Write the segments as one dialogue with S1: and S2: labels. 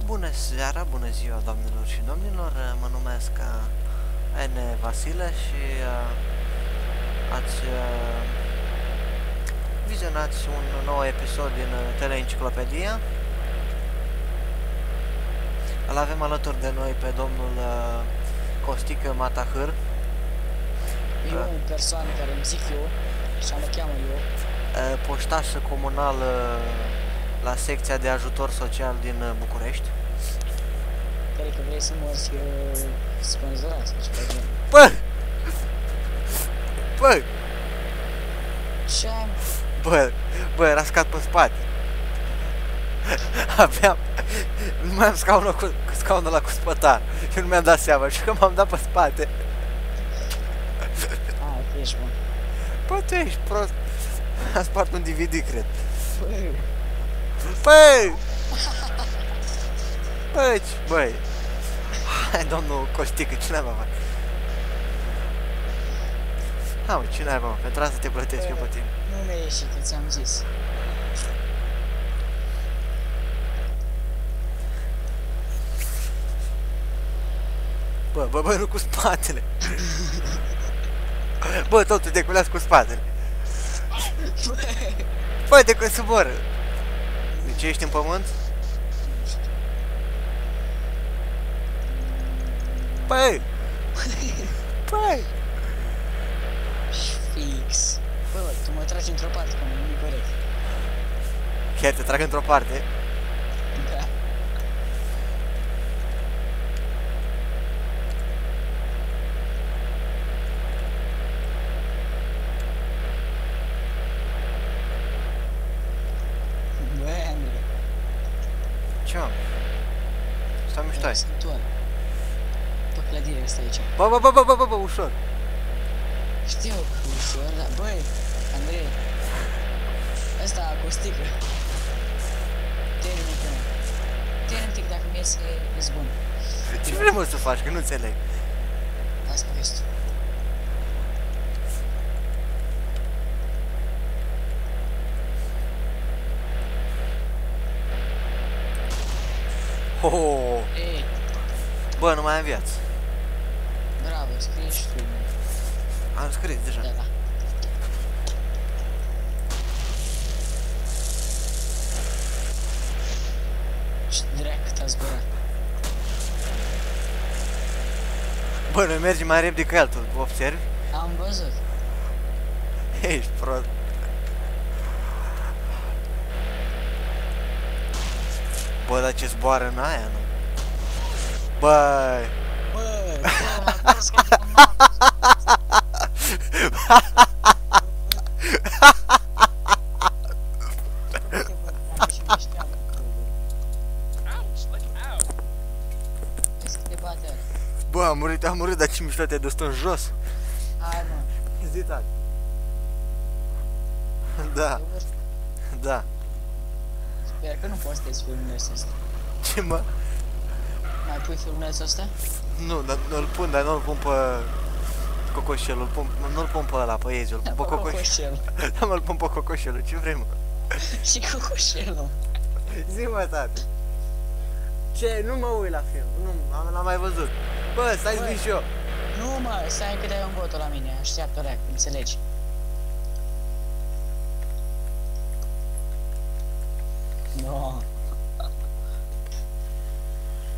S1: Bună seara, bună ziua, doamnelor și domnilor, mă numesc N. Vasile și ați vizionat un nou episod din Teleenciclopedia. Îl avem alături de noi pe domnul Costică Matahâr.
S2: Eu, o persoană care îmi zic eu, așa mă cheamă eu.
S1: Poștaș comunal la secția de ajutor social din București.
S2: Cred că vrei să mă sponsorați sau ceva de genul.
S1: Bă! Bă!
S2: Ce ai?
S1: Bă, era scat pe spate. Aveam... Nu mai am scaunul ăla cu spătar. Eu nu mi-am dat seama și că m-am dat pe spate.
S2: Ok, ești bun.
S1: Bă, tu ești prost. Am spart un DVD, cred.
S2: Băi!
S1: Băi! Băi! Hai, domnul Costică, cine va face? Hai, mă, cine ai, mă? Pentru asta te plătesc eu pe tine.
S2: Nu mi-a ieșit, că ți-am zis.
S1: Bă, nu cu spatele. Bă, totul te culeați cu spatele. Bă, de cum suboră. De ce ești în pământ? Băi! Băi!
S2: Fix. Bă, tu mă tragi într-o parte, că nu e corect.
S1: Chiar te trag într-o parte?
S2: Da. Bă, Andrei.
S1: Ce mă? Stai mișto ai.
S2: Sunt doar. Pe clădire asta aici.
S1: Bă, ușor.
S2: Știu că ușor, dar băi, Andrei, ăsta Costică. Termic, dacă mi iese, e bun.
S1: Ce vrei, mă, să faci, că nu înțeleg.
S2: Asta vezi tu.
S1: Oh.
S2: Ei,
S1: Bă, nu mai am viață.
S2: bravo, scrie și tu.
S1: Am scris deja.
S2: Da. Și dreacă t-a zburat.
S1: Bă, noi mergem mai repede ca el, tu observi?
S2: Am văzut.
S1: Ești prost. Bă, dar ce zboară în aia, nu? Băi!
S2: Bă, am văzut că
S1: Bă, am murit, dar ce mișto te-ai dus în jos?
S2: hai, mă.
S1: Zi, tati. Da, da.
S2: Sper că nu postezi filmulețul ăsta.
S1: Ce, mă?
S2: Mai pui filmulețul ăsta?
S1: Nu, dar nu-l pun, dar nu-l pun pe cocoșelul, nu-l pun pe ăla, pe Ezi, îl pun pe cocoșelul. Da, mă-l pun pe cocoșelul, ce vrei, mă?
S2: Și cocoșelul.
S1: Zi, mă, tati. Ce? Nu mă uit la film, nu, l-am mai văzut. Bă, stai zi și eu.
S2: Nu, mă, stai că dai un votul la mine, așteaptă-o leac, înțelegi? No.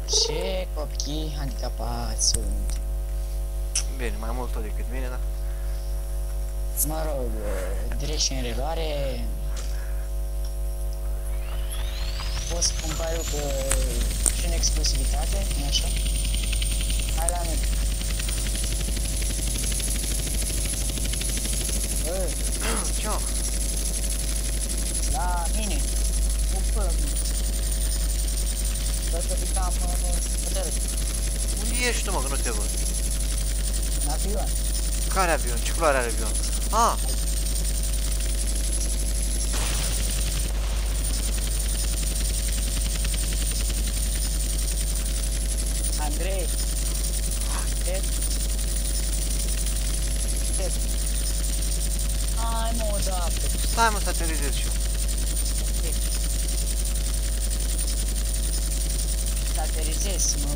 S2: Ce copii handicapați sunt.
S1: Bine, mai mult tot decât mine, da?
S2: Mă rog, direct și în reluare. Pot să spun pariu că și în exclusivitate, nu așa? Hai la mine.
S1: Ce-o?
S2: La mine. Cu pără. Bă, să fii cam hotărât.
S1: Unde ești tu, mă, că nu te văd?
S2: În avion.
S1: Care avion? Ce culoare are avion? Ah!
S2: Andrei. Hai, mă, o dată.
S1: Stai, mă, să aterizez și eu.
S2: masterizez, să mă...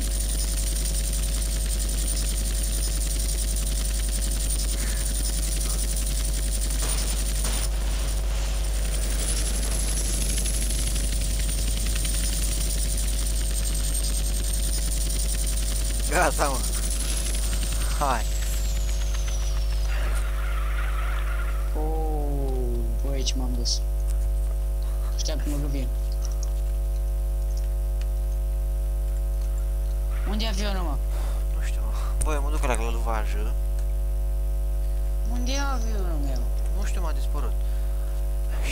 S1: Gata, mă. Hai.
S2: Bă, aici m-am dus. Știam că mă lovim. Unde e avionul, mă?
S1: Nu știu. Băi, mă duc la clăduvajă.
S2: Unde e avionul meu?
S1: Nu știu, m-a dispărut.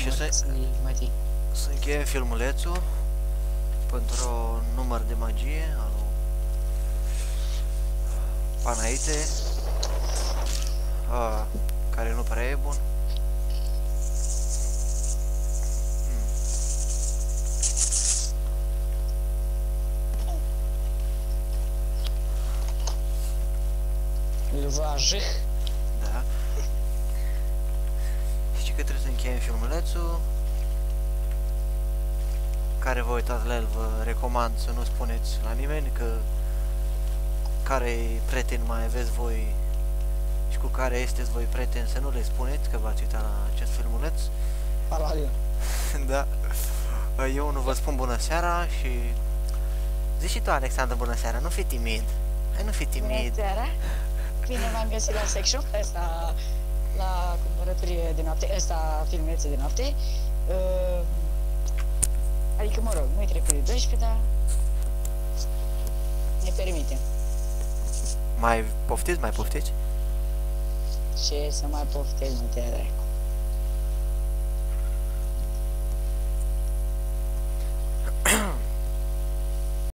S1: Și să încheiem filmulețul pentru un număr de magie al lui Panaite, care nu prea e bun.
S2: Lvajih.
S1: Da. Știi că trebuie să încheiem filmulețul. Care vă uitați la el, vă recomand să nu spuneți la nimeni că care prieten mai aveți voi și cu care sunteți voi prieteni, să nu le spuneți că v-ați uitat la acest filmuleț.
S2: Paralel.
S1: Da. Eu nu vă spun bună seara și... Zici și tu, Alexandru, bună seara, nu fi timid. Hai, nu fi timid.
S2: Bună seara. Bine v-am găsit la sex shop, ăsta la cumpărături de noapte, ăsta filmulețe de noapte. Adică, mă rog, nu-i trecut de 12, dar ne permite.
S1: Mai poftiți, mai poftiți?
S2: Ce să mai poftezi, nu te dracu.